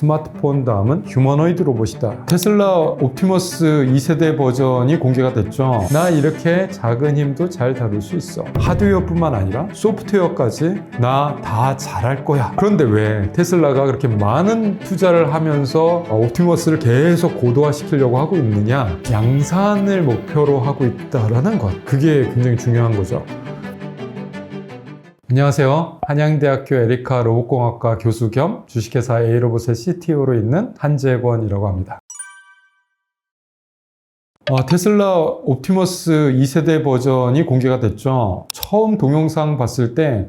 스마트폰 다음은 휴머노이드 로봇이다. 테슬라 옵티머스 2세대 버전이 공개가 됐죠. 나 이렇게 작은 힘도 잘 다룰 수 있어. 하드웨어뿐만 아니라 소프트웨어까지 나 다 잘할 거야. 그런데 왜 테슬라가 그렇게 많은 투자를 하면서 옵티머스를 계속 고도화시키려고 하고 있느냐? 양산을 목표로 하고 있다라는 것. 그게 굉장히 중요한 거죠. 안녕하세요. 한양대학교 에리카 로봇공학과 교수 겸 주식회사 A로봇의 CTO로 있는 한재권이라고 합니다. 테슬라 옵티머스 2세대 버전이 공개가 됐죠. 처음 동영상 봤을 때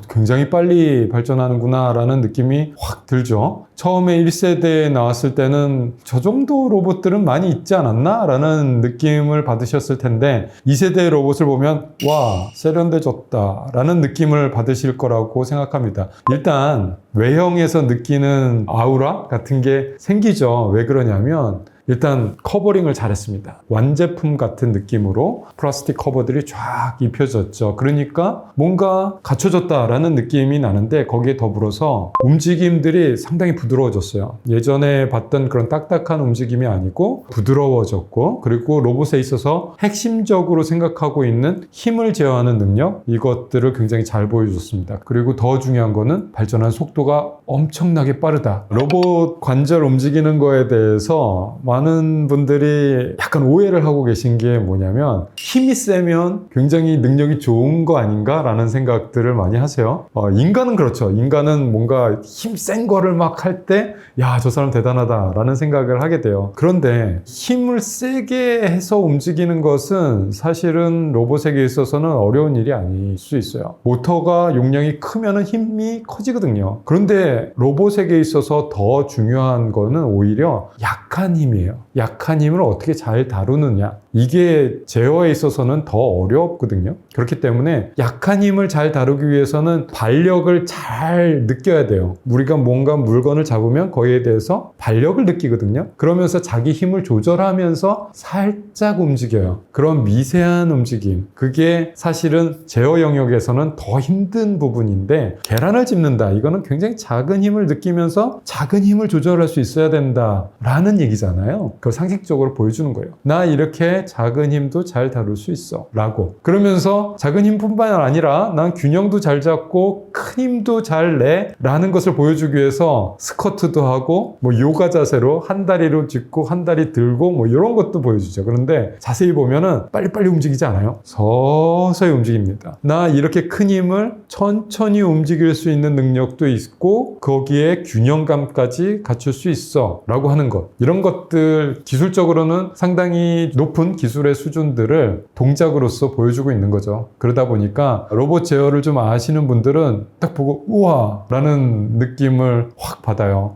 굉장히 빨리 발전하는구나 라는 느낌이 확 들죠. 처음에 1세대에 나왔을 때는 저 정도 로봇들은 많이 있지 않았나? 라는 느낌을 받으셨을 텐데 2세대 로봇을 보면 와, 세련돼졌다 라는 느낌을 받으실 거라고 생각합니다. 일단 외형에서 느끼는 아우라 같은 게 생기죠. 왜 그러냐면 일단 커버링을 잘했습니다. 완제품 같은 느낌으로 플라스틱 커버들이 쫙 입혀졌죠. 그러니까 뭔가 갖춰졌다라는 느낌이 나는데 거기에 더불어서 움직임들이 상당히 부드러워졌어요. 예전에 봤던 그런 딱딱한 움직임이 아니고 부드러워졌고, 그리고 로봇에 있어서 핵심적으로 생각하고 있는 힘을 제어하는 능력, 이것들을 굉장히 잘 보여줬습니다. 그리고 더 중요한 거는 발전한 속도가 엄청나게 빠르다. 로봇 관절 움직이는 거에 대해서 많은 분들이 약간 오해를 하고 계신 게 뭐냐면 힘이 세면 굉장히 능력이 좋은 거 아닌가 라는 생각들을 많이 하세요. 인간은 그렇죠. 인간은 뭔가 힘 센 거를 막 할 때 야, 저 사람 대단하다 라는 생각을 하게 돼요. 그런데 힘을 세게 해서 움직이는 것은 사실은 로봇에게 있어서는 어려운 일이 아닐 수 있어요. 모터가 용량이 크면 힘이 커지거든요. 그런데 로봇에게 있어서 더 중요한 거는 오히려 약한 힘이에요. 약한 힘을 어떻게 잘 다루느냐, 이게 제어에 있어서는 더 어렵거든요. 그렇기 때문에 약한 힘을 잘 다루기 위해서는 발력을 잘 느껴야 돼요. 우리가 뭔가 물건을 잡으면 거기에 대해서 발력을 느끼거든요. 그러면서 자기 힘을 조절하면서 살짝 움직여요. 그런 미세한 움직임, 그게 사실은 제어 영역에서는 더 힘든 부분인데, 계란을 짚는다, 이거는 굉장히 작은 힘을 느끼면서 작은 힘을 조절할 수 있어야 된다라는 얘기잖아요. 그걸 상식적으로 보여주는 거예요. 나 이렇게 작은 힘도 잘 다룰 수 있어 라고. 그러면서 작은 힘뿐만 아니라 난 균형도 잘 잡고 큰 힘도 잘 내 라는 것을 보여주기 위해서 스쿼트도 하고 요가 자세로 한 다리로 짚고 한 다리 들고 이런 것도 보여주죠. 그런데 자세히 보면은 빨리빨리 움직이지 않아요. 서서히 움직입니다. 나 이렇게 큰 힘을 천천히 움직일 수 있는 능력도 있고 거기에 균형감까지 갖출 수 있어 라고 하는 것. 이런 것들 기술적으로는 상당히 높은 기술의 수준들을 동작으로서 보여주고 있는 거죠. 그러다 보니까 로봇 제어를 좀 아시는 분들은 딱 보고 우와 라는 느낌을 확 받아요.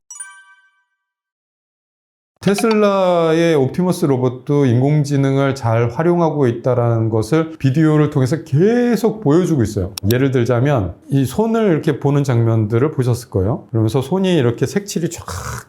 테슬라의 옵티머스 로봇도 인공지능을 잘 활용하고 있다는 것을 비디오를 통해서 계속 보여주고 있어요. 예를 들자면 이 손을 이렇게 보는 장면들을 보셨을 거예요. 그러면서 손이 이렇게 색칠이 쫙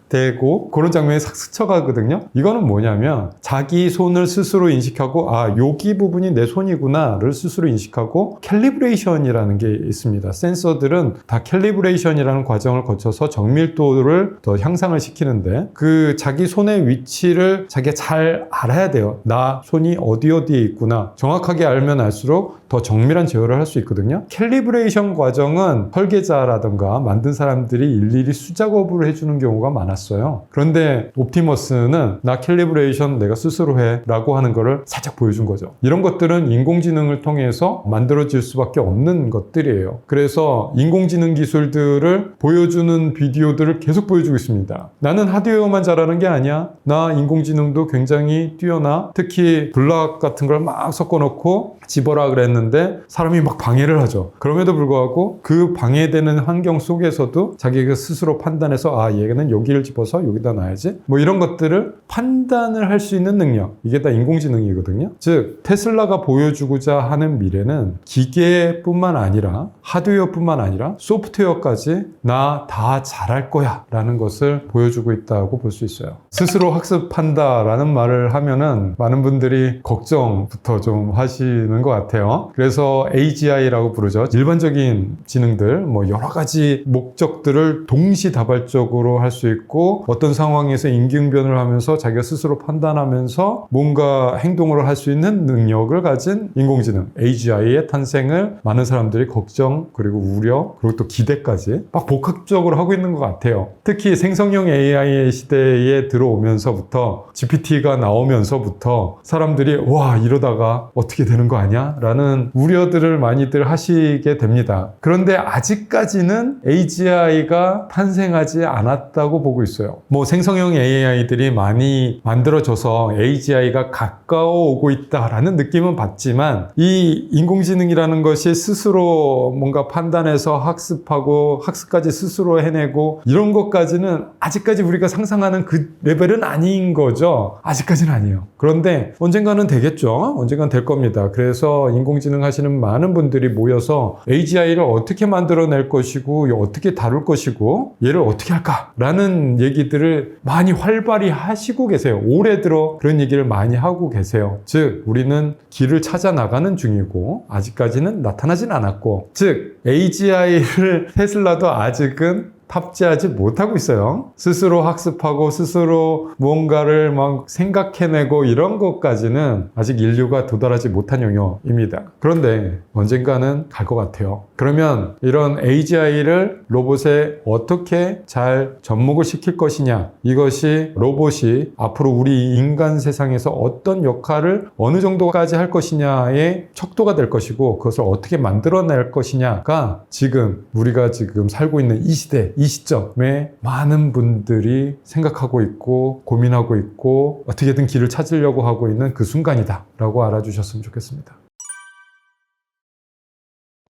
되고 그런 장면이 싹 스쳐가거든요. 이거는 뭐냐면 자기 손을 스스로 인식하고 여기 부분이 내 손이구나를 스스로 인식하고 캘리브레이션이라는 게 있습니다. 센서들은 다 캘리브레이션이라는 과정을 거쳐서 정밀도를 더 향상을 시키는데 그 자기 손의 위치를 자기가 잘 알아야 돼요. 나 손이 어디에 있구나. 정확하게 알면 알수록 더 정밀한 제어를 할 수 있거든요. 캘리브레이션 과정은 설계자라든가 만든 사람들이 일일이 수작업으로 해주는 경우가 많았어요. 그런데 옵티머스는 나 캘리브레이션 내가 스스로 해 라고 하는 거를 살짝 보여준 거죠. 이런 것들은 인공지능을 통해서 만들어질 수밖에 없는 것들이에요. 그래서 인공지능 기술들을 보여주는 비디오들을 계속 보여주고 있습니다. 나는 하드웨어만 잘하는 게 아니야. 나 인공지능도 굉장히 뛰어나. 특히 블락 같은 걸 막 섞어놓고 집어라 그랬는데 사람이 막 방해를 하죠. 그럼에도 불구하고 그 방해되는 환경 속에서도 자기가 스스로 판단해서 얘는 여기를 집어서 여기다 놔야지 이런 것들을 판단을 할 수 있는 능력, 이게 다 인공지능이거든요. 즉 테슬라가 보여주고자 하는 미래는 기계뿐만 아니라 하드웨어뿐만 아니라 소프트웨어까지 나 다 잘할 거야 라는 것을 보여주고 있다고 볼 수 있어요. 스스로 학습한다 라는 말을 하면은 많은 분들이 걱정부터 좀 하시는 되는 것 같아요. 그래서 AGI라고 부르죠. 일반적인 지능들, 뭐 여러 가지 목적들을 동시다발적으로 할 수 있고 어떤 상황에서 임기응변을 하면서 자기가 스스로 판단하면서 뭔가 행동을 할 수 있는 능력을 가진 인공지능 AGI의 탄생을 많은 사람들이 걱정 그리고 우려 그리고 또 기대까지 막 복합적으로 하고 있는 것 같아요. 특히 생성형 AI 시대에 들어오면서부터 GPT가 나오면서부터 사람들이 와 이러다가 어떻게 되는 거 아니야? 라는 우려들을 많이들 하시게 됩니다. 그런데 아직까지는 AGI가 탄생하지 않았다고 보고 있어요. 뭐 생성형 AI들이 많이 만들어져서 AGI가 가까워 오고 있다라는 느낌은 받지만 이 인공지능이라는 것이 스스로 뭔가 판단해서 학습하고 학습까지 스스로 해내고 이런 것까지는 아직까지 우리가 상상하는 그 레벨은 아닌 거죠. 아직까지는 아니에요. 그런데 언젠가는 되겠죠. 언젠가는 될 겁니다. 그래서 인공지능 하시는 많은 분들이 모여서 AGI를 어떻게 만들어낼 것이고 어떻게 다룰 것이고 얘를 어떻게 할까라는 얘기들을 많이 활발히 하시고 계세요. 올해 들어 그런 얘기를 많이 하고 계세요. 즉 우리는 길을 찾아 나가는 중이고 아직까지는 나타나진 않았고 즉 AGI를 테슬라도 아직은 탑재하지 못하고 있어요. 스스로 학습하고 스스로 무언가를 막 생각해내고 이런 것까지는 아직 인류가 도달하지 못한 영역입니다. 그런데 언젠가는 갈 것 같아요. 그러면 이런 AGI를 로봇에 어떻게 잘 접목을 시킬 것이냐, 이것이 로봇이 앞으로 우리 인간 세상에서 어떤 역할을 어느 정도까지 할 것이냐의 척도가 될 것이고 그것을 어떻게 만들어낼 것이냐가 지금 우리가 지금 살고 있는 이 시대 이 시점에 많은 분들이 생각하고 있고 고민하고 있고 어떻게든 길을 찾으려고 하고 있는 그 순간이다 라고 알아주셨으면 좋겠습니다.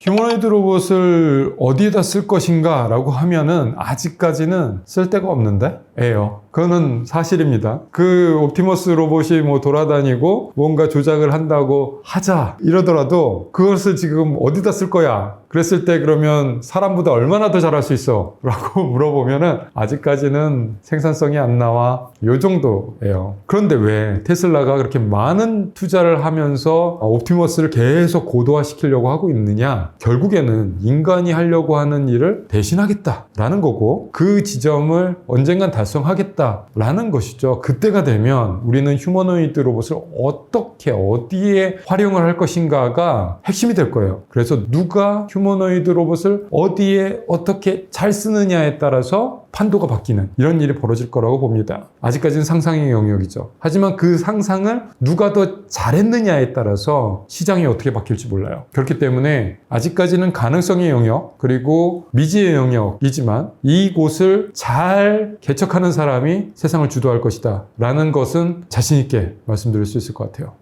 휴머노이드 로봇을 어디에다 쓸 것인가 라고 하면은 아직까지는 쓸 데가 없는데 예요. 그거는 사실입니다. 그 옵티머스 로봇이 뭐 돌아다니고 뭔가 조작을 한다고 하자 이러더라도 그것을 지금 어디다 쓸 거야? 그랬을 때 그러면 사람보다 얼마나 더 잘할 수 있어? 라고 물어보면은 아직까지는 생산성이 안 나와 요 정도예요. 그런데 왜 테슬라가 그렇게 많은 투자를 하면서 옵티머스를 계속 고도화시키려고 하고 있느냐? 결국에는 인간이 하려고 하는 일을 대신하겠다라는 거고 그 지점을 언젠간 달성하겠다라는 것이죠. 그때가 되면 우리는 휴머노이드 로봇을 어떻게 어디에 활용을 할 것인가가 핵심이 될 거예요. 그래서 누가 휴머노이드 로봇을 어디에 어떻게 잘 쓰느냐에 따라서 판도가 바뀌는 이런 일이 벌어질 거라고 봅니다. 아직까지는 상상의 영역이죠. 하지만 그 상상을 누가 더 잘했느냐에 따라서 시장이 어떻게 바뀔지 몰라요. 그렇기 때문에 아직까지는 가능성의 영역 그리고 미지의 영역이지만 이곳을 잘 개척하는 사람이 세상을 주도할 것이다 라는 것은 자신 있게 말씀드릴 수 있을 것 같아요.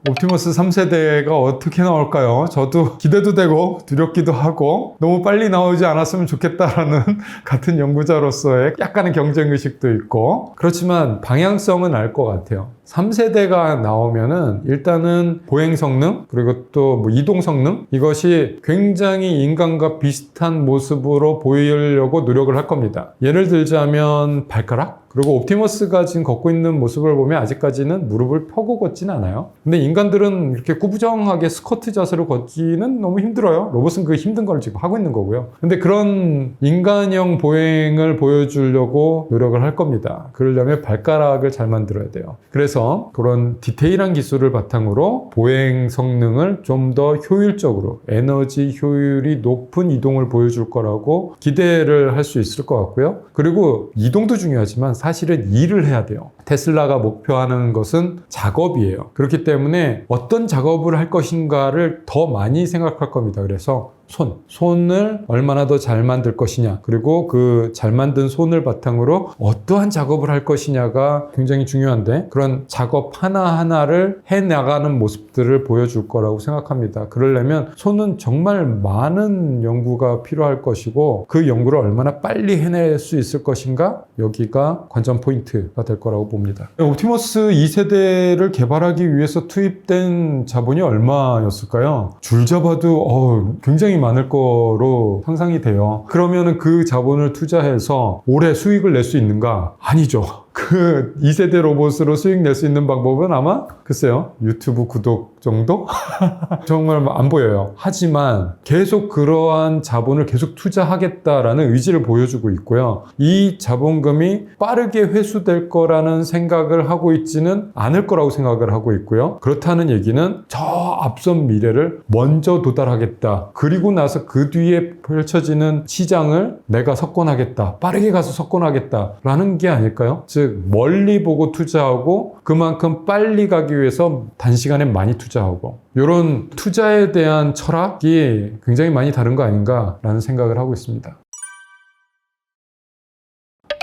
옵티머스 3세대가 어떻게 나올까요? 저도 기대도 되고 두렵기도 하고 너무 빨리 나오지 않았으면 좋겠다라는 같은 연구자로서의 약간의 경쟁의식도 있고 그렇지만 방향성은 알 것 같아요. 3세대가 나오면은 일단은 보행 성능 그리고 또 뭐 이동 성능 이것이 굉장히 인간과 비슷한 모습으로 보이려고 노력을 할 겁니다. 예를 들자면 발가락 그리고 옵티머스가 지금 걷고 있는 모습을 보면 아직까지는 무릎을 펴고 걷지는 않아요. 근데 인간들은 이렇게 꾸부정하게 스쿼트 자세로 걷기는 너무 힘들어요. 로봇은 그 힘든 걸 지금 하고 있는 거고요. 근데 그런 인간형 보행을 보여주려고 노력을 할 겁니다. 그러려면 발가락을 잘 만들어야 돼요. 그래서 그런 디테일한 기술을 바탕으로 보행 성능을 좀 더 효율적으로 에너지 효율이 높은 이동을 보여줄 거라고 기대를 할 수 있을 것 같고요. 그리고 이동도 중요하지만 사실은 일을 해야 돼요. 테슬라가 목표하는 것은 작업이에요. 그렇기 때문에 어떤 작업을 할 것인가를 더 많이 생각할 겁니다. 그래서 손을 얼마나 더 잘 만들 것이냐 그리고 그 잘 만든 손을 바탕으로 어떠한 작업을 할 것이냐가 굉장히 중요한데 그런 작업 하나하나를 해나가는 모습들을 보여줄 거라고 생각합니다. 그러려면 손은 정말 많은 연구가 필요할 것이고 그 연구를 얼마나 빨리 해낼 수 있을 것인가 여기가 관전 포인트가 될 거라고 봅니다. 옵티머스 2세대를 개발하기 위해서 투입된 자본이 얼마였을까요? 줄 잡아도 굉장히 많을 거로 상상이 돼요. 그러면 그 자본을 투자해서 올해 수익을 낼 수 있는가? 아니죠. 그 2세대 로봇으로 수익 낼 수 있는 방법은 아마 글쎄요, 유튜브 구독 정도? 정말 안 보여요. 하지만 계속 그러한 자본을 계속 투자하겠다라는 의지를 보여주고 있고요. 이 자본금이 빠르게 회수될 거라는 생각을 하고 있지는 않을 거라고 생각을 하고 있고요. 그렇다는 얘기는 저 앞선 미래를 먼저 도달하겠다. 그리고 나서 그 뒤에 펼쳐지는 시장을 내가 석권하겠다. 빠르게 가서 석권하겠다라는 게 아닐까요? 즉 멀리 보고 투자하고 그만큼 빨리 가기 위해서 단시간에 많이 투자하고 이런 투자에 대한 철학이 굉장히 많이 다른 거 아닌가라는 생각을 하고 있습니다.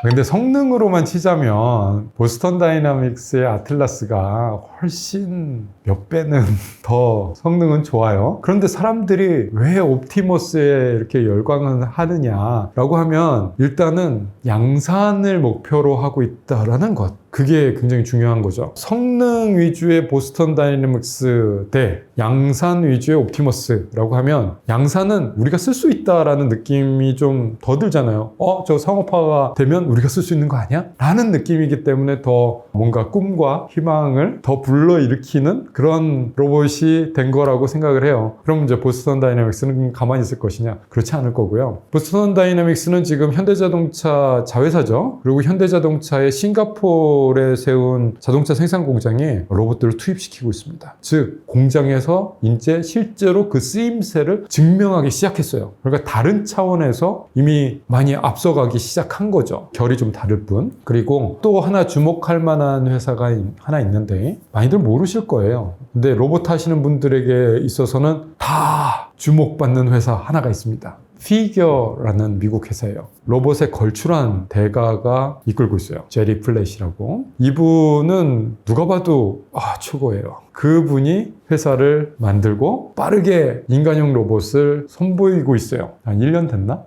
근데 성능으로만 치자면 보스턴 다이나믹스의 아틀라스가 훨씬 몇 배는 더 성능은 좋아요. 그런데 사람들이 왜 옵티머스에 이렇게 열광을 하느냐라고 하면 일단은 양산을 목표로 하고 있다라는 것. 그게 굉장히 중요한 거죠. 성능 위주의 보스턴 다이내믹스 대 양산 위주의 옵티머스라고 하면 양산은 우리가 쓸 수 있다라는 느낌이 좀 더 들잖아요. 저 상업화가 되면 우리가 쓸 수 있는 거 아니야? 라는 느낌이기 때문에 더 뭔가 꿈과 희망을 더 불러일으키는 그런 로봇이 된 거라고 생각을 해요. 그럼 이제 보스턴 다이내믹스는 가만히 있을 것이냐? 그렇지 않을 거고요. 보스턴 다이내믹스는 지금 현대자동차 자회사죠. 그리고 현대자동차의 싱가포르에 세운 자동차 생산 공장에 로봇들을 투입시키고 있습니다. 즉 공장에서 이제 실제로 그 쓰임새를 증명하기 시작했어요. 그러니까 다른 차원에서 이미 많이 앞서가기 시작한 거죠. 결이 좀 다를 뿐. 그리고 또 하나 주목할 만한 회사가 하나 있는데 많이들 모르실 거예요. 근데 로봇 하시는 분들에게 있어서는 다 주목받는 회사 하나가 있습니다. 피겨라는 미국 회사예요. 로봇에 걸출한 대가가 이끌고 있어요. 제리 플랫이라고. 이분은 누가 봐도 최고예요. 그분이 회사를 만들고 빠르게 인간형 로봇을 선보이고 있어요. 한 1년 됐나?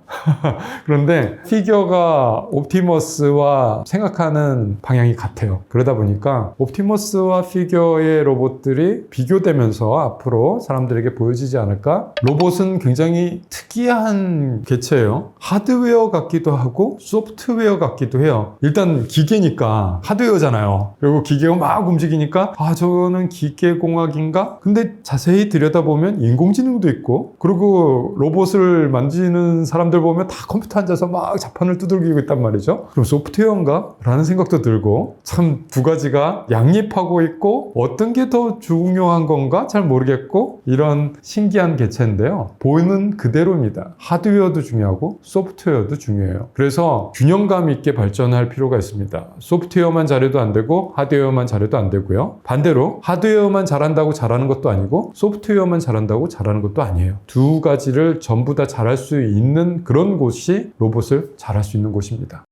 그런데 피겨가 옵티머스와 생각하는 방향이 같아요. 그러다 보니까 옵티머스와 피겨의 로봇들이 비교되면서 앞으로 사람들에게 보여지지 않을까? 로봇은 굉장히 특이한 개체예요. 하드웨어 같기도 하고 소프트웨어 같기도 해요. 일단 기계니까 하드웨어잖아요. 그리고 기계가 막 움직이니까 저거는 기계공학인가? 근데 자세히 들여다보면 인공지능도 있고 그리고 로봇을 만지는 사람들 보면 다 컴퓨터 앉아서 막 자판을 두들기고 있단 말이죠. 그럼 소프트웨어인가? 라는 생각도 들고 참 두 가지가 양립하고 있고 어떤 게 더 중요한 건가? 잘 모르겠고 이런 신기한 개체인데요. 보이는 그대로입니다. 하드웨어도 중요하고 소프트웨어도 중요해요. 그래서 균형감 있게 발전할 필요가 있습니다. 소프트웨어만 잘해도 안 되고 하드웨어만 잘해도 안 되고요. 반대로 하드웨어만 잘한다고 잘하는 것도 아니고 소프트웨어만 잘한다고 잘하는 것도 아니에요. 두 가지를 전부 다 잘할 수 있는 그런 곳이 로봇을 잘할 수 있는 곳입니다.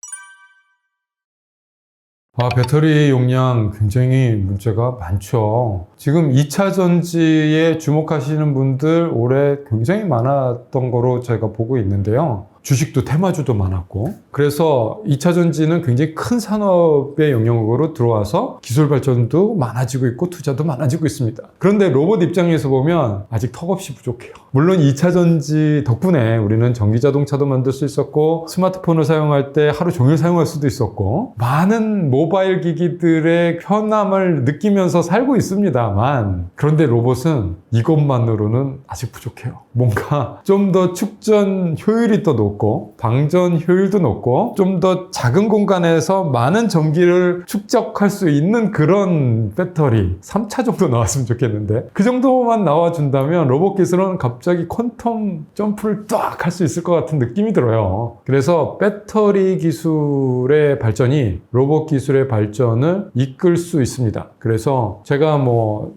배터리 용량 굉장히 문제가 많죠. 지금 2차 전지에 주목하시는 분들 올해 굉장히 많았던 거로 제가 보고 있는데요. 주식도 테마주도 많았고 그래서 2차 전지는 굉장히 큰 산업의 영역으로 들어와서 기술 발전도 많아지고 있고 투자도 많아지고 있습니다. 그런데 로봇 입장에서 보면 아직 턱없이 부족해요. 물론 2차 전지 덕분에 우리는 전기자동차도 만들 수 있었고 스마트폰을 사용할 때 하루 종일 사용할 수도 있었고 많은 모바일 기기들의 편함을 느끼면서 살고 있습니다만 그런데 로봇은 이것만으로는 아직 부족해요. 뭔가 좀 더 축전 효율이 더 높고 방전 효율도 높고 좀 더 작은 공간에서 많은 전기를 축적할 수 있는 그런 배터리 3차 정도 나왔으면 좋겠는데 그 정도만 나와준다면 로봇 기술은 갑자기 퀀텀 점프를 딱 할 수 있을 것 같은 느낌이 들어요. 그래서 배터리 기술의 발전이 로봇 기술의 발전을 이끌 수 있습니다. 그래서 제가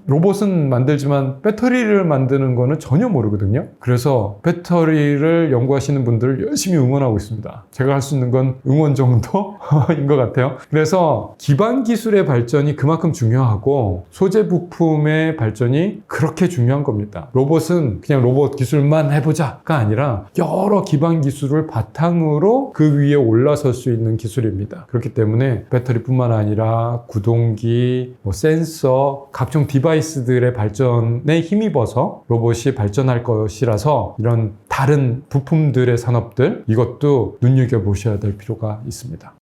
로봇은 만들지만 배터리를 만드는 거는 전혀 모르거든요. 그래서 배터리를 연구하시는 분들을 열심히 응원하고 있습니다. 제가 할 수 있는 건 응원 정도인 것 같아요. 그래서 기반 기술의 발전이 그만큼 중요하고 소재 부품의 발전이 그렇게 중요한 겁니다. 로봇은 그냥 로봇 기술만 해보자가 아니라 여러 기반 기술을 바탕으로 그 위에 올라설 수 있는 기술입니다. 그렇기 때문에 배터리뿐만 아니라 구동기, 센서, 각종 디바이스들의 발전에 힘입어서 로봇이 발전할 것이라서 이런 다른 부품들의 산업들 이것도 눈여겨보셔야 될 필요가 있습니다.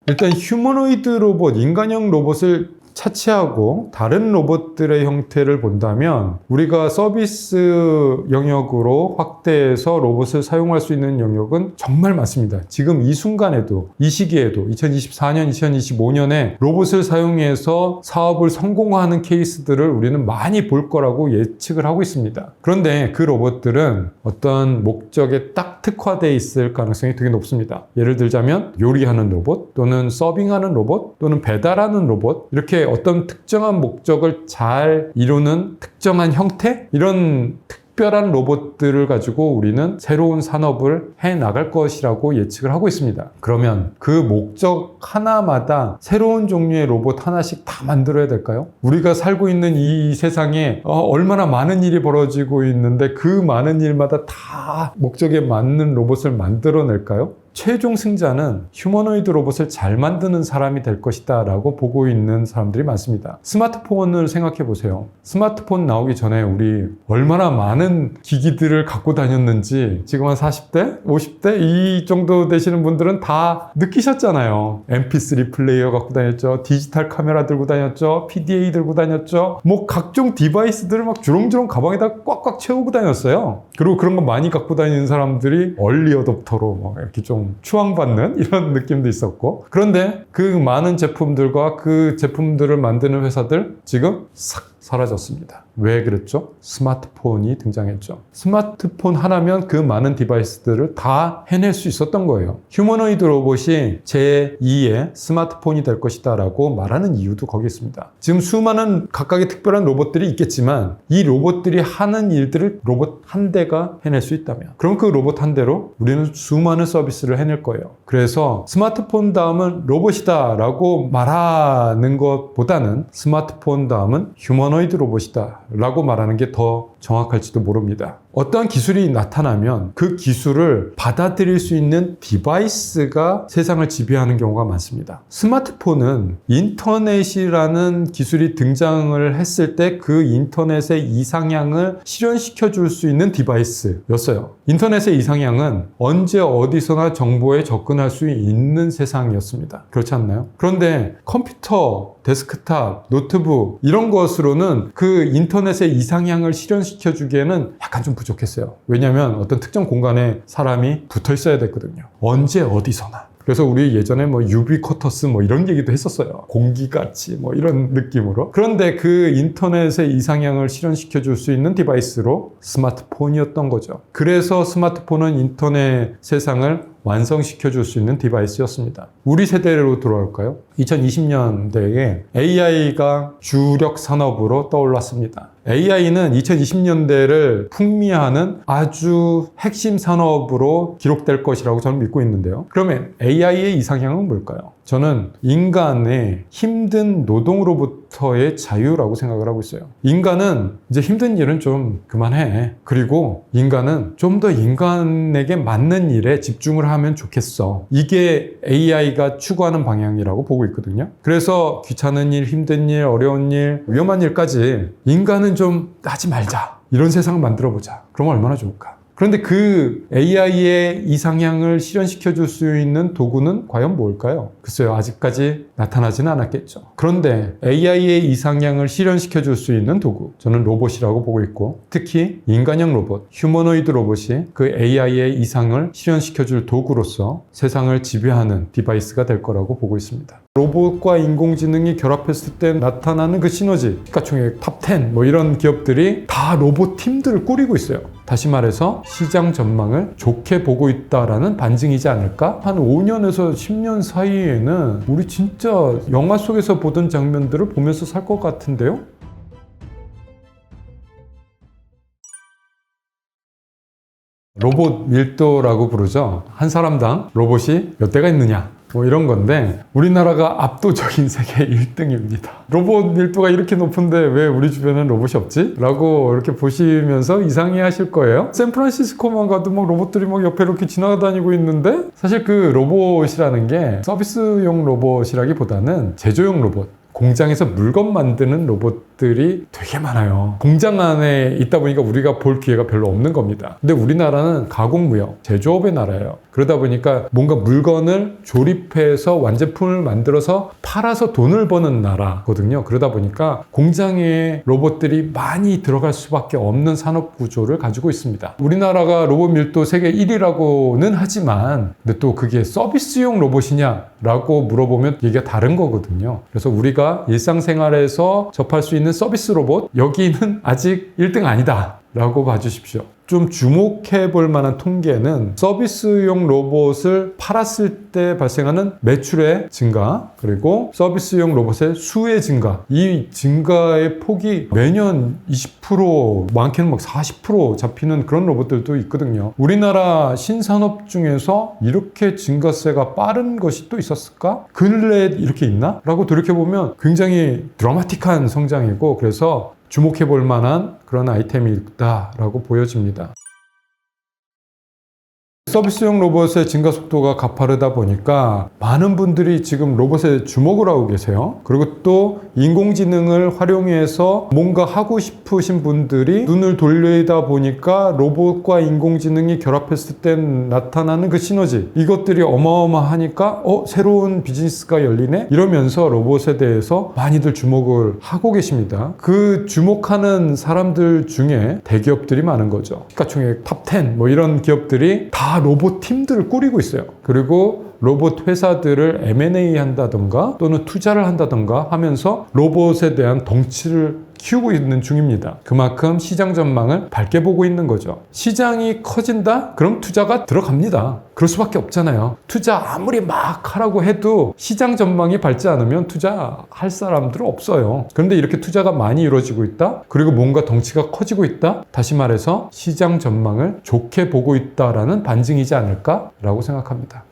일단 휴머노이드 로봇, 인간형 로봇을 차치하고 다른 로봇들의 형태를 본다면 우리가 서비스 영역으로 확대해서 로봇을 사용할 수 있는 영역은 정말 많습니다. 지금 이 순간에도, 이 시기에도 2024년, 2025년에 로봇을 사용해서 사업을 성공화하는 케이스들을 우리는 많이 볼 거라고 예측을 하고 있습니다. 그런데 그 로봇들은 어떤 목적에 딱 특화되어 있을 가능성이 되게 높습니다. 예를 들자면 요리하는 로봇, 또는 서빙하는 로봇, 또는 배달하는 로봇, 이렇게 어떤 특정한 목적을 잘 이루는 특정한 형태? 이런 특별한 로봇들을 가지고 우리는 새로운 산업을 해 나갈 것이라고 예측을 하고 있습니다. 그러면 그 목적 하나마다 새로운 종류의 로봇 하나씩 다 만들어야 될까요? 우리가 살고 있는 이 세상에 얼마나 많은 일이 벌어지고 있는데 그 많은 일마다 다 목적에 맞는 로봇을 만들어낼까요? 최종 승자는 휴머노이드 로봇을 잘 만드는 사람이 될 것이다 라고 보고 있는 사람들이 많습니다. 스마트폰을 생각해 보세요. 스마트폰 나오기 전에 우리 얼마나 많은 기기들을 갖고 다녔는지 지금 한 40대? 50대? 이 정도 되시는 분들은 다 느끼셨잖아요. MP3 플레이어 갖고 다녔죠. 디지털 카메라 들고 다녔죠. PDA 들고 다녔죠. 뭐 각종 디바이스들을 막 주렁주렁 가방에다 꽉꽉 채우고 다녔어요. 그리고 그런 거 많이 갖고 다니는 사람들이 얼리 어댑터로 막 이렇게 좀 추앙받는 이런 느낌도 있었고, 그런데 그 많은 제품들과 그 제품들을 만드는 회사들 지금 싹 사라졌습니다. 왜 그랬죠? 스마트폰이 등장했죠. 스마트폰 하나면 그 많은 디바이스들을 다 해낼 수 있었던 거예요. 휴머노이드 로봇이 제2의 스마트폰이 될 것이다 라고 말하는 이유도 거기 있습니다. 지금 수많은 각각의 특별한 로봇들이 있겠지만 이 로봇들이 하는 일들을 로봇 한 대가 해낼 수 있다면, 그럼 그 로봇 한 대로 우리는 수많은 서비스를 해낼 거예요. 그래서 스마트폰 다음은 로봇이다 라고 말하는 것보다는 스마트폰 다음은 휴머노이드 로봇이다 라고 말하는 게 더 정확할지도 모릅니다. 어떠한 기술이 나타나면 그 기술을 받아들일 수 있는 디바이스가 세상을 지배하는 경우가 많습니다. 스마트폰은 인터넷이라는 기술이 등장을 했을 때 그 인터넷의 이상향을 실현시켜 줄 수 있는 디바이스였어요. 인터넷의 이상향은 언제 어디서나 정보에 접근할 수 있는 세상이었습니다. 그렇지 않나요? 그런데 컴퓨터, 데스크탑, 노트북 이런 것으로는 그 인터넷의 이상향을 실현시켜 주기에는 약간 좀 부족했어요. 왜냐하면 어떤 특정 공간에 사람이 붙어 있어야 됐거든요. 언제 어디서나. 그래서 우리 예전에 뭐 유비쿼터스 뭐 이런 얘기도 했었어요. 공기같이 뭐 이런 느낌으로. 그런데 그 인터넷의 이상향을 실현시켜 줄 수 있는 디바이스로 스마트폰이었던 거죠. 그래서 스마트폰은 인터넷 세상을 완성시켜 줄 수 있는 디바이스였습니다. 우리 세대로 돌아올까요? 2020년대에 AI가 주력 산업으로 떠올랐습니다. AI는 2020년대를 풍미하는 아주 핵심 산업으로 기록될 것이라고 저는 믿고 있는데요. 그러면 AI의 이상향은 뭘까요? 저는 인간의 힘든 노동으로부터의 자유라고 생각을 하고 있어요. 인간은 이제 힘든 일은 좀 그만해. 그리고 인간은 좀 더 인간에게 맞는 일에 집중을 하면 좋겠어. 이게 AI가 추구하는 방향이라고 보고 있거든요. 그래서 귀찮은 일, 힘든 일, 어려운 일, 위험한 일까지 인간은 좀 하지 말자. 이런 세상을 만들어보자. 그러면 얼마나 좋을까? 그런데 그 AI의 이상향을 실현시켜 줄 수 있는 도구는 과연 뭘까요? 글쎄요, 아직까지 나타나지는 않았겠죠. 그런데 AI의 이상향을 실현시켜 줄 수 있는 도구, 저는 로봇이라고 보고 있고, 특히 인간형 로봇, 휴머노이드 로봇이 그 AI의 이상을 실현시켜 줄 도구로서 세상을 지배하는 디바이스가 될 거라고 보고 있습니다. 로봇과 인공지능이 결합했을 때 나타나는 그 시너지, 시가총액 탑10 뭐 이런 기업들이 다 로봇 팀들을 꾸리고 있어요. 다시 말해서 시장 전망을 좋게 보고 있다라는 반증이지 않을까? 한 5년에서 10년 사이에는 우리 진짜 영화 속에서 보던 장면들을 보면서 살 것 같은데요? 로봇 밀도라고 부르죠. 한 사람당 로봇이 몇 대가 있느냐, 뭐 이런 건데 우리나라가 압도적인 세계 1등입니다. 로봇 밀도가 이렇게 높은데 왜 우리 주변엔 로봇이 없지? 라고 이렇게 보시면서 이상해 하실 거예요. 샌프란시스코만 가도 막 로봇들이 막 옆에 이렇게 지나다니고 있는데, 사실 그 로봇이라는 게 서비스용 로봇이라기보다는 제조용 로봇, 공장에서 물건 만드는 로봇들이 되게 많아요. 공장 안에 있다 보니까 우리가 볼 기회가 별로 없는 겁니다. 근데 우리나라는 가공무역, 제조업의 나라예요. 그러다 보니까 뭔가 물건을 조립해서 완제품을 만들어서 팔아서 돈을 버는 나라거든요. 그러다 보니까 공장에 로봇들이 많이 들어갈 수밖에 없는 산업 구조를 가지고 있습니다. 우리나라가 로봇 밀도 세계 1위라고는 하지만 근데 또 그게 서비스용 로봇이냐? 라고 물어보면 얘기가 다른 거거든요. 그래서 우리가 일상생활에서 접할 수 있는 서비스 로봇 여기는 아직 1등 아니다 라고 봐주십시오. 좀 주목해 볼 만한 통계는 서비스용 로봇을 팔았을 때 발생하는 매출의 증가, 그리고 서비스용 로봇의 수의 증가, 이 증가의 폭이 매년 20%, 많게는 막 40% 잡히는 그런 로봇들도 있거든요. 우리나라 신산업 중에서 이렇게 증가세가 빠른 것이 또 있었을까? 근래에 이렇게 있나? 라고 돌이켜보면 굉장히 드라마틱한 성장이고, 그래서 주목해 볼 만한 그런 아이템이 있다라고 보여집니다. 서비스용 로봇의 증가 속도가 가파르다 보니까 많은 분들이 지금 로봇에 주목을 하고 계세요. 그리고 또 인공지능을 활용해서 뭔가 하고 싶으신 분들이 눈을 돌리다 보니까 로봇과 인공지능이 결합했을 때 나타나는 그 시너지, 이것들이 어마어마하니까 새로운 비즈니스가 열리네? 이러면서 로봇에 대해서 많이들 주목을 하고 계십니다. 그 주목하는 사람들 중에 대기업들이 많은 거죠. 시가총액 탑10 뭐 이런 기업들이 다 로봇 팀들을 꾸리고 있어요. 그리고 로봇 회사들을 M&A 한다던가 또는 투자를 한다던가 하면서 로봇에 대한 덩치를 키우고 있는 중입니다. 그만큼 시장 전망을 밝게 보고 있는 거죠. 시장이 커진다? 그럼 투자가 들어갑니다. 그럴 수밖에 없잖아요. 투자 아무리 막 하라고 해도 시장 전망이 밝지 않으면 투자할 사람들은 없어요. 그런데 이렇게 투자가 많이 이루어지고 있다? 그리고 뭔가 덩치가 커지고 있다? 다시 말해서 시장 전망을 좋게 보고 있다라는 반증이지 않을까라고 생각합니다.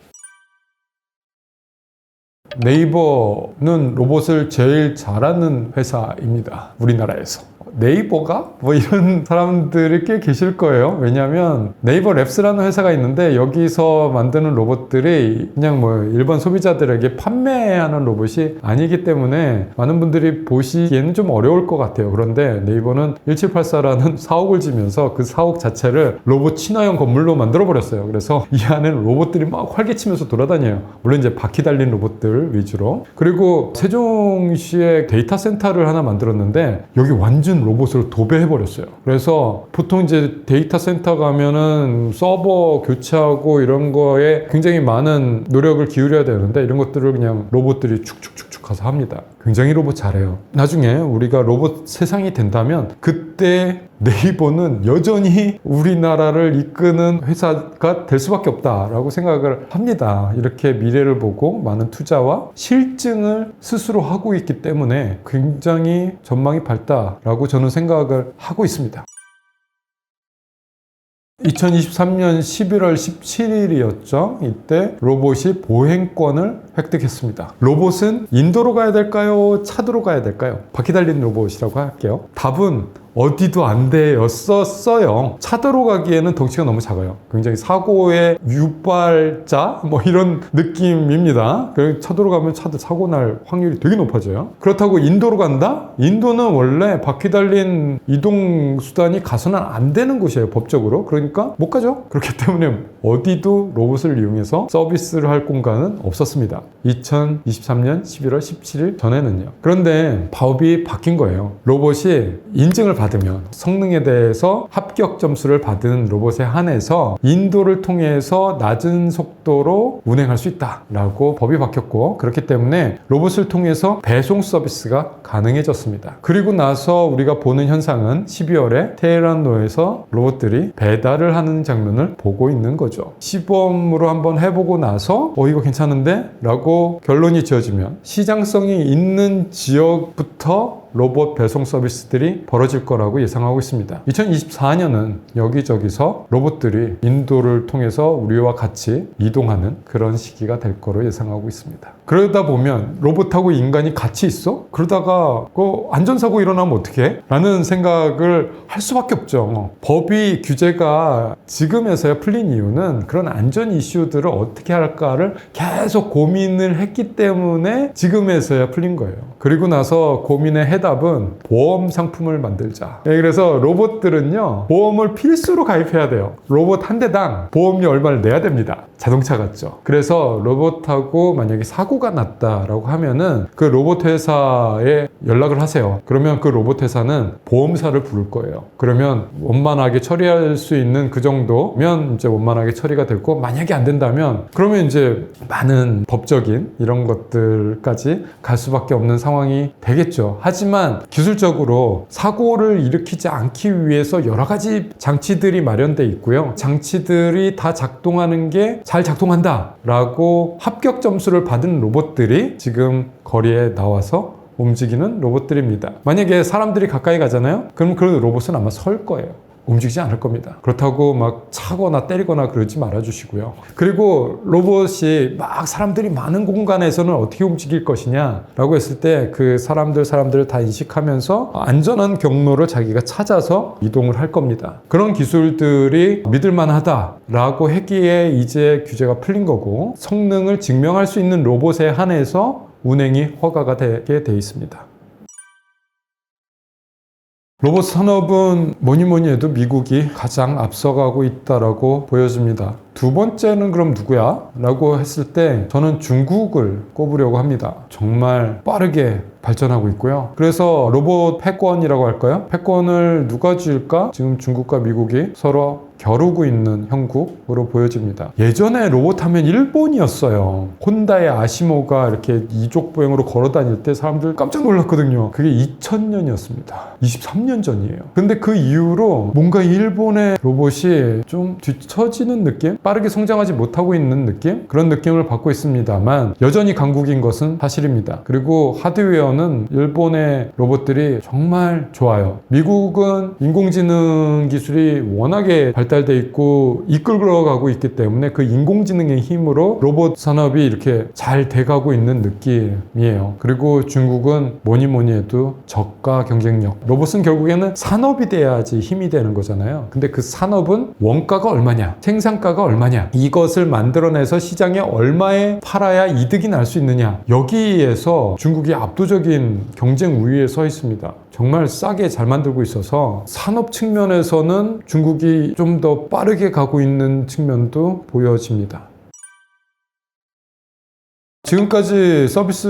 네이버는 로봇을 제일 잘하는 회사입니다. 우리나라에서. 네이버가? 뭐 이런 사람들이 꽤 계실 거예요. 왜냐하면 네이버 랩스라는 회사가 있는데 여기서 만드는 로봇들이 그냥 뭐 일반 소비자들에게 판매하는 로봇이 아니기 때문에 많은 분들이 보시기에는 좀 어려울 것 같아요. 그런데 네이버는 1784라는 사옥을 지면서 그 사옥 자체를 로봇 친화형 건물로 만들어 버렸어요. 그래서 이 안에는 로봇들이 막 활개치면서 돌아다녀요. 물론 이제 바퀴 달린 로봇들 위주로. 그리고 세종시에 데이터 센터를 하나 만들었는데 여기 완전 로봇을 도배해버렸어요. 그래서 보통 이제 데이터 센터 가면은 서버 교체하고 이런 거에 굉장히 많은 노력을 기울여야 되는데 이런 것들을 그냥 로봇들이 축축축축 가서 합니다. 굉장히 로봇 잘해요. 나중에 우리가 로봇 세상이 된다면 그때 네이버는 여전히 우리나라를 이끄는 회사가 될 수밖에 없다라고 생각을 합니다. 이렇게 미래를 보고 많은 투자와 실증을 스스로 하고 있기 때문에 굉장히 전망이 밝다라고 저는 생각을 하고 있습니다. 2023년 11월 17일이었죠. 이때 로봇이 보행권을 획득했습니다. 로봇은 인도로 가야 될까요? 차도로 가야 될까요? 바퀴 달린 로봇이라고 할게요. 답은 어디도 안 되었었어요. 차도로 가기에는 덩치가 너무 작아요. 굉장히 사고의 유발자 뭐 이런 느낌입니다. 그리고 차도로 가면 사고 날 확률이 되게 높아져요. 그렇다고 인도로 간다? 인도는 원래 바퀴 달린 이동 수단이 가서는 안 되는 곳이에요. 법적으로. 그러니까 못 가죠. 그렇기 때문에 어디도 로봇을 이용해서 서비스를 할 공간은 없었습니다. 2023년 11월 17일 전에는요. 그런데 법이 바뀐 거예요. 로봇이 인증을 받으면 성능에 대해서 합격 점수를 받은 로봇에 한해서 인도를 통해서 낮은 속도로 운행할 수 있다라고 법이 바뀌었고, 그렇기 때문에 로봇을 통해서 배송 서비스가 가능해졌습니다. 그리고 나서 우리가 보는 현상은 12월에 테헤란로에서 로봇들이 배달을 하는 장면을 보고 있는 거죠. 시범으로 한번 해보고 나서 이거 괜찮은데? 라고 결론이 지어지면 시장성이 있는 지역부터 로봇 배송 서비스들이 벌어질 거라고 예상하고 있습니다. 2024년은 여기저기서 로봇들이 인도를 통해서 우리와 같이 이동하는 그런 시기가 될 거로 예상하고 있습니다. 그러다 보면 로봇하고 인간이 같이 있어? 그러다가 안전사고 일어나면 어떡해? 라는 생각을 할 수밖에 없죠. 법이 규제가 지금에서야 풀린 이유는 그런 안전 이슈들을 어떻게 할까를 계속 고민을 했기 때문에 지금에서야 풀린 거예요. 그리고 나서 고민의 해답은 보험 상품을 만들자. 그래서 로봇들은요, 보험을 필수로 가입해야 돼요. 로봇 한 대당 보험료 얼마를 내야 됩니다. 자동차 같죠. 그래서 로봇하고 만약에 사고가 났다라고 하면은 그 로봇 회사에 연락을 하세요. 그러면 그 로봇 회사는 보험사를 부를 거예요. 그러면 원만하게 처리할 수 있는 그 정도면 이제 원만하게 처리가 되고, 만약에 안 된다면 그러면 이제 많은 법적인 이런 것들까지 갈 수밖에 없는 상황이 되겠죠. 하지만 기술적으로 사고를 일으키지 않기 위해서 여러 가지 장치들이 마련돼 있고요. 장치들이 다 작동하는 게 잘 작동한다 라고 합격 점수를 받은 로봇들이 지금 거리에 나와서 움직이는 로봇들입니다. 만약에 사람들이 가까이 가잖아요? 그럼 그 로봇은 아마 설 거예요. 움직이지 않을 겁니다. 그렇다고 막 차거나 때리거나 그러지 말아주시고요. 그리고 로봇이 막 사람들이 많은 공간에서는 어떻게 움직일 것이냐 라고 했을 때 그 사람들을 다 인식하면서 안전한 경로를 자기가 찾아서 이동을 할 겁니다. 그런 기술들이 믿을만하다 라고 했기에 이제 규제가 풀린 거고, 성능을 증명할 수 있는 로봇에 한해서 운행이 허가가 되게 돼 있습니다. 로봇 산업은 뭐니 해도 미국이 가장 앞서가고 있다라고 보여집니다. 두 번째는 그럼 누구야? 라고 했을 때 저는 중국을 꼽으려고 합니다. 정말 빠르게 발전하고 있고요. 그래서 로봇 패권이라고 할까요? 패권을 누가 쥐을까? 지금 중국과 미국이 서로 겨루고 있는 형국으로 보여집니다. 예전에 로봇 하면 일본이었어요. 혼다의 아시모가 이렇게 이족보행으로 걸어 다닐 때 사람들 깜짝 놀랐거든요. 그게 2000년이었습니다. 23년 전이에요. 근데 그 이후로 뭔가 일본의 로봇이 좀 뒤처지는 느낌? 빠르게 성장하지 못하고 있는 느낌? 그런 느낌을 받고 있습니다만 여전히 강국인 것은 사실입니다. 그리고 하드웨어는 일본의 로봇들이 정말 좋아요. 미국은 인공지능 기술이 워낙에 발달돼 있고 이끌어 가고 있기 때문에 그 인공지능의 힘으로 로봇 산업이 이렇게 잘 돼가고 있는 느낌이에요. 그리고 중국은 뭐니 해도 저가 경쟁력. 로봇은 결국에는 산업이 돼야지 힘이 되는 거잖아요. 근데 그 산업은 원가가 얼마냐, 생산가가 얼마냐, 이것을 만들어내서 시장에 얼마에 팔아야 이득이 날 수 있느냐, 여기에서 중국이 압도적인 경쟁 우위에 서 있습니다. 정말 싸게 잘 만들고 있어서 산업 측면에서는 중국이 좀 더 빠르게 가고 있는 측면도 보여집니다. 지금까지 서비스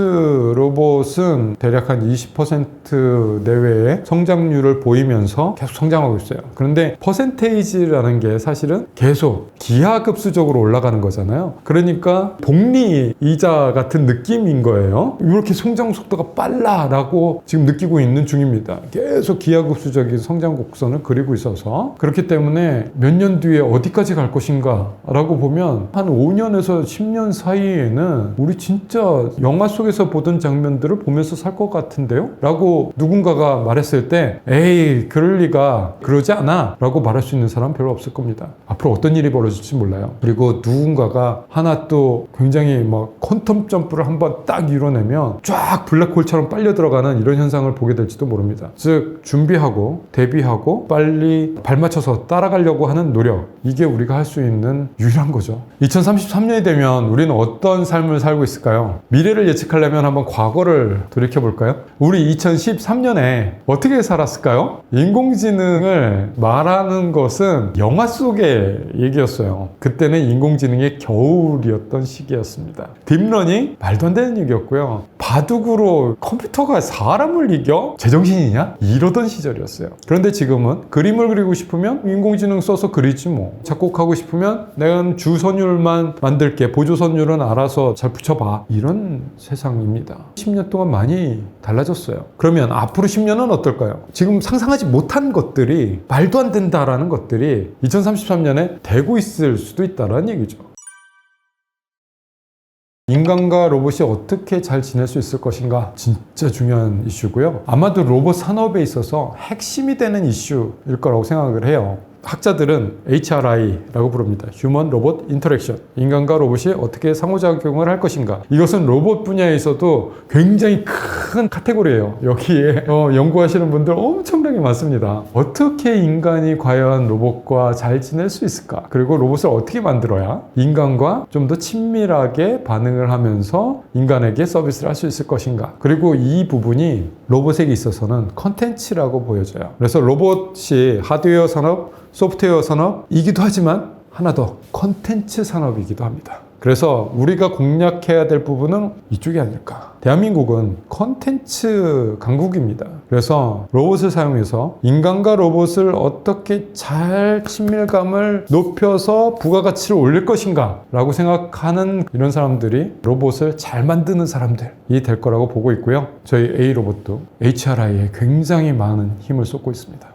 로봇은 대략 한 20% 내외의 성장률을 보이면서 계속 성장하고 있어요. 그런데 퍼센테이지라는 게 사실은 계속 기하급수적으로 올라가는 거잖아요. 그러니까 복리 이자 같은 느낌인 거예요. 이렇게 성장 속도가 빨라라고 지금 느끼고 있는 중입니다. 계속 기하급수적인 성장 곡선을 그리고 있어서, 그렇기 때문에 몇 년 뒤에 어디까지 갈 것인가 라고 보면 한 5년에서 10년 사이에는 우리 진짜 영화 속에서 보던 장면들을 보면서 살 것 같은데요? 라고 누군가가 말했을 때 에이 그럴 리가, 그러지 않아 라고 말할 수 있는 사람은 별로 없을 겁니다. 앞으로 어떤 일이 벌어질지 몰라요. 그리고 누군가가 하나 또 굉장히 막 퀀텀 점프를 한번 딱 이뤄내면 쫙 블랙홀처럼 빨려 들어가는 이런 현상을 보게 될지도 모릅니다. 즉 준비하고 대비하고 빨리 발맞춰서 따라가려고 하는 노력, 이게 우리가 할 수 있는 유일한 거죠. 2033년이 되면 우리는 어떤 삶을 살고 있을까요? 미래를 예측하려면 한번 과거를 돌이켜볼까요? 우리 2013년에 어떻게 살았을까요? 인공지능을 말하는 것은 영화 속의 얘기였어요. 그때는 인공지능의 겨울이었던 시기였습니다. 딥러닝? 말도 안 되는 얘기였고요. 바둑으로 컴퓨터가 사람을 이겨? 제정신이냐? 이러던 시절이었어요. 그런데 지금은 그림을 그리고 싶으면 인공지능 써서 그리지 뭐. 작곡하고 싶으면 내가 주선율만 만들게, 보조선율은 알아서 잘 붙여봐. 이런 세상입니다. 10년 동안 많이 달라졌어요. 그러면 앞으로 10년은 어떨까요? 지금 상상하지 못한 것들이, 말도 안 된다라는 것들이 2033년에 되고 있을 수도 있다는 얘기죠. 인간과 로봇이 어떻게 잘 지낼 수 있을 것인가 진짜 중요한 이슈고요. 아마도 로봇 산업에 있어서 핵심이 되는 이슈일 거라고 생각을 해요. 학자들은 HRI라고 부릅니다. Human Robot Interaction. 인간과 로봇이 어떻게 상호작용을 할 것인가. 이것은 로봇 분야에서도 굉장히 큰 카테고리예요. 여기에 연구하시는 분들 엄청나게 많습니다. 어떻게 인간이 과연 로봇과 잘 지낼 수 있을까? 그리고 로봇을 어떻게 만들어야 인간과 좀 더 친밀하게 반응을 하면서 인간에게 서비스를 할 수 있을 것인가? 그리고 이 부분이 로봇에게 있어서는 컨텐츠라고 보여져요. 그래서 로봇이 하드웨어 산업, 소프트웨어 산업이기도 하지만 하나 더 컨텐츠 산업이기도 합니다. 그래서 우리가 공략해야 될 부분은 이쪽이 아닐까. 대한민국은 컨텐츠 강국입니다. 그래서 로봇을 사용해서 인간과 로봇을 어떻게 잘 친밀감을 높여서 부가가치를 올릴 것인가 라고 생각하는 이런 사람들이 로봇을 잘 만드는 사람들이 될 거라고 보고 있고요. 저희 A로봇도 HRI에 굉장히 많은 힘을 쏟고 있습니다.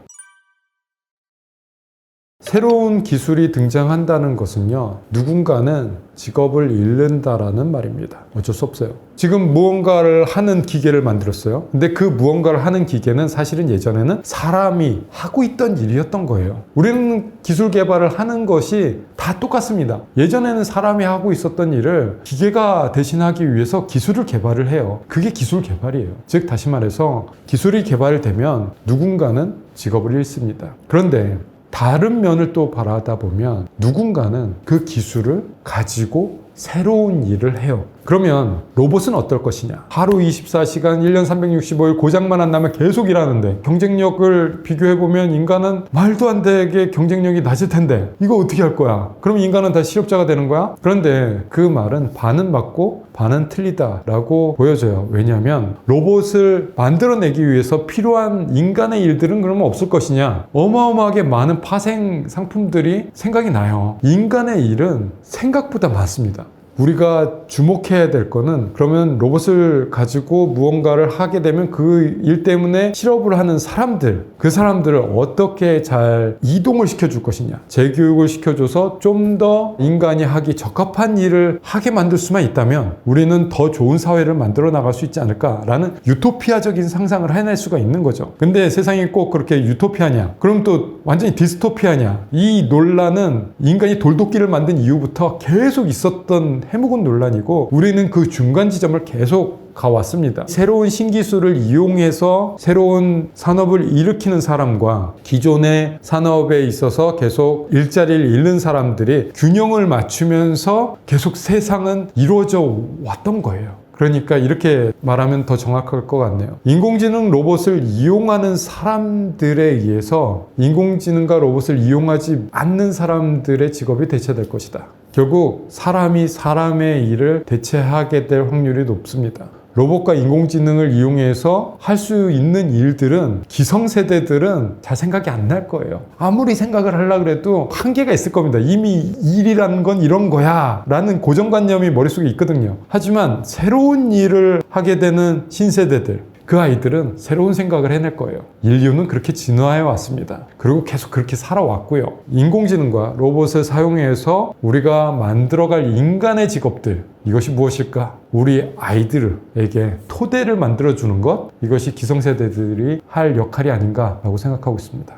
새로운 기술이 등장한다는 것은요, 누군가는 직업을 잃는다라는 말입니다. 어쩔 수 없어요. 지금 무언가를 하는 기계를 만들었어요. 근데 그 무언가를 하는 기계는 사실은 예전에는 사람이 하고 있던 일이었던 거예요. 우리는 기술 개발을 하는 것이 다 똑같습니다. 예전에는 사람이 하고 있었던 일을 기계가 대신하기 위해서 기술을 개발을 해요. 그게 기술 개발이에요. 즉 다시 말해서 기술이 개발되면 누군가는 직업을 잃습니다. 그런데 다른 면을 또 바라다 보면 누군가는 그 기술을 가지고 새로운 일을 해요. 그러면 로봇은 어떨 것이냐? 하루 24시간 1년 365일 고장만 안 나면 계속 일하는데 경쟁력을 비교해보면 인간은 말도 안 되게 경쟁력이 낮을 텐데 이거 어떻게 할 거야? 그럼 인간은 다 실업자가 되는 거야? 그런데 그 말은 반은 맞고 반은 틀리다라고 보여져요. 왜냐하면 로봇을 만들어내기 위해서 필요한 인간의 일들은 그러면 없을 것이냐? 어마어마하게 많은 파생 상품들이 생각이 나요. 인간의 일은 생각보다 많습니다. 우리가 주목해야 될 거는 그러면 로봇을 가지고 무언가를 하게 되면 그 일 때문에 실업을 하는 사람들, 그 사람들을 어떻게 잘 이동을 시켜줄 것이냐, 재교육을 시켜줘서 좀 더 인간이 하기 적합한 일을 하게 만들 수만 있다면 우리는 더 좋은 사회를 만들어 나갈 수 있지 않을까라는 유토피아적인 상상을 해낼 수가 있는 거죠. 근데 세상이 꼭 그렇게 유토피아냐? 그럼 또 완전히 디스토피아냐? 이 논란은 인간이 돌도끼를 만든 이후부터 계속 있었던 해묵은 논란이고 우리는 그 중간 지점을 계속 가왔습니다. 새로운 신기술을 이용해서 새로운 산업을 일으키는 사람과 기존의 산업에 있어서 계속 일자리를 잃는 사람들이 균형을 맞추면서 계속 세상은 이루어져 왔던 거예요. 그러니까 이렇게 말하면 더 정확할 것 같네요. 인공지능 로봇을 이용하는 사람들에 의해서 인공지능과 로봇을 이용하지 않는 사람들의 직업이 대체될 것이다. 결국 사람이 사람의 일을 대체하게 될 확률이 높습니다. 로봇과 인공지능을 이용해서 할 수 있는 일들은 기성세대들은 잘 생각이 안 날 거예요. 아무리 생각을 하려고 해도 한계가 있을 겁니다. 이미 일이라는 건 이런 거야 라는 고정관념이 머릿속에 있거든요. 하지만 새로운 일을 하게 되는 신세대들, 그 아이들은 새로운 생각을 해낼 거예요. 인류는 그렇게 진화해 왔습니다. 그리고 계속 그렇게 살아왔고요. 인공지능과 로봇을 사용해서 우리가 만들어갈 인간의 직업들, 이것이 무엇일까? 우리 아이들에게 토대를 만들어주는 것, 이것이 기성세대들이 할 역할이 아닌가라고 생각하고 있습니다.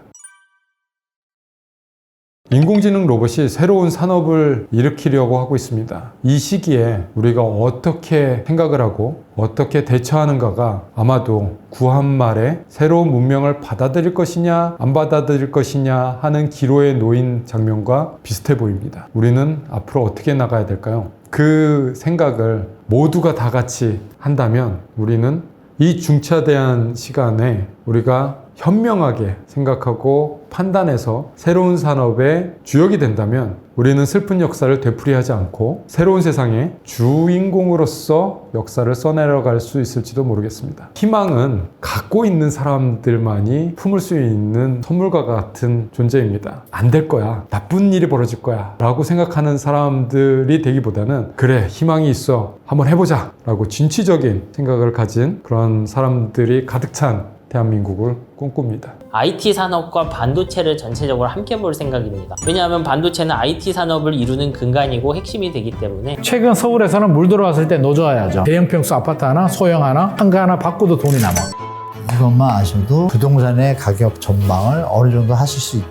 인공지능 로봇이 새로운 산업을 일으키려고 하고 있습니다. 이 시기에 우리가 어떻게 생각을 하고 어떻게 대처하는가가 아마도 구한말에 새로운 문명을 받아들일 것이냐 안 받아들일 것이냐 하는 기로에 놓인 장면과 비슷해 보입니다. 우리는 앞으로 어떻게 나가야 될까요? 그 생각을 모두가 다 같이 한다면 우리는 이 중차대한 시간에 우리가 현명하게 생각하고 판단해서 새로운 산업의 주역이 된다면 우리는 슬픈 역사를 되풀이하지 않고 새로운 세상의 주인공으로서 역사를 써내려갈 수 있을지도 모르겠습니다. 희망은 갖고 있는 사람들만이 품을 수 있는 선물과 같은 존재입니다. 안 될 거야, 나쁜 일이 벌어질 거야 라고 생각하는 사람들이 되기보다는 그래, 희망이 있어, 한번 해보자 라고 진취적인 생각을 가진 그런 사람들이 가득 찬 대한민국을 꿈꿉니다. IT 산업과 반도체를 전체적으로 함께 볼 생각입니다. 왜냐하면 반도체는 IT 산업을 이루는 근간이고 핵심이 되기 때문에 최근 서울에서는 물 들어왔을 때 노져야죠. 대형 평수 아파트 하나, 소형 하나, 한가 하나 바꿔도 돈이 남아. 이것만 아셔도 부동산의 가격 전망을 어느 정도 하실 수 있다.